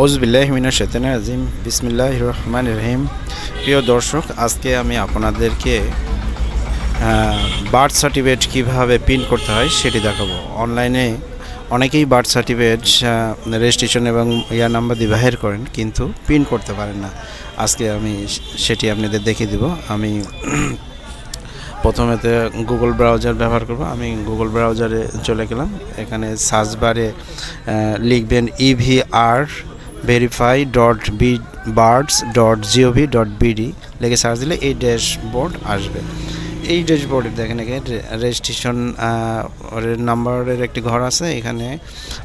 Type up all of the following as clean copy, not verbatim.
আউযুবিল্লাহি মিনাশ শাইতানির রাজিম বিসমিল্লাহির রহমানির রহিম। প্রিয় দর্শক, আজকে আমি আপনাদেরকে বার্থ সার্টিফিকেট কীভাবে প্রিন্ট করতে হয় সেটি দেখাবো। অনলাইনে অনেকেই বার্থ সার্টিফিকেট রেজিস্ট্রেশন এবং ইয়ার নাম্বার দিয়ে বাহির করেন, কিন্তু প্রিন্ট করতে পারেন না। আজকে আমি সেটি আপনাদের দেখিয়ে দেব। আমি প্রথমেতে গুগল ব্রাউজার ব্যবহার করব। আমি গুগল ব্রাউজারে চলে গেলাম। এখানে সার্চ বারে লিখবেন EVR verify.birds.gov.bd লিখে সার্চ দিলে এই ড্যাশবোর্ড আসবে। এই ড্যাশবোর্ডে দেখেন এখানে রেজিস্ট্রেশন নাম্বারের একটি ঘর আছে। এখানে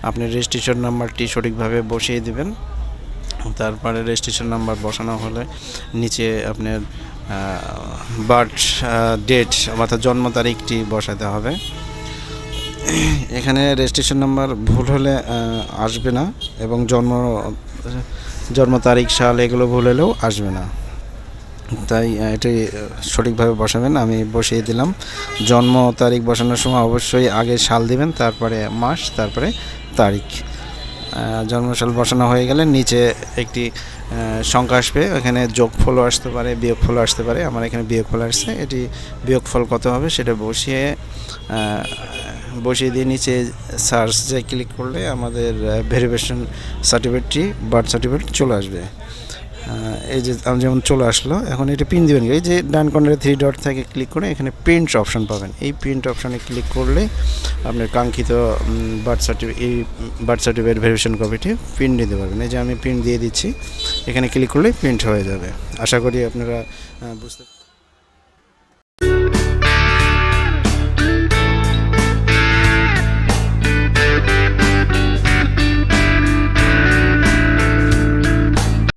আপনি রেজিস্ট্রেশন নাম্বারটি সঠিকভাবে বসিয়ে দিবেন। তারপরে রেজিস্ট্রেশন নাম্বার বসানো হলে নিচে আপনার বার্থ ডেট অর্থাৎ জন্ম তারিখটি বসাতে হবে। এখানে রেজিস্ট্রেশন নাম্বার ভুল হলে আসবে না, এবং জন্ম তারিখ সাল এগুলো ভুল হলেও আসবে না। তাই এটি সঠিকভাবে বসাবেন। আমি বসিয়ে দিলাম। জন্ম তারিখ বসানোর সময় অবশ্যই আগে সাল দিবেন, তারপরে মাস, তারপরে তারিখ। জন্মসাল বসানো হয়ে গেলে নিচে একটি সংখ্যা আসবে। এখানে যোগফলও আসতে পারে, বিয়োগফলও আসতে পারে। আমার এখানে বিয়োগফল আসছে। এটি বিয়োগফল কত হবে সেটা বসিয়ে দিয়ে নিচে সার্চ যে ক্লিক করলে আমাদের ভেরিফিকেশন সার্টিফিকেটটি বার্থ সার্টিফিকেট চলে আসবে। এই যে যেমন চলে আসলো। এখন এটা প্রিন্ট দেবেন। এই যে ডান কর্নারে 3 ডট থেকে ক্লিক করে এখানে প্রিন্ট অপশন পাবেন। এই প্রিন্ট অপশানে ক্লিক করলে আপনার কাঙ্ক্ষিত বার্থ সার্টিফিকেট ভেরিফিকেশন কপিটি প্রিন্ট দিতে পারবেন। এই যে আমি প্রিন্ট দিয়ে দিচ্ছি। এখানে ক্লিক করলে প্রিন্ট হয়ে যাবে। আশা করি আপনারা বুঝতে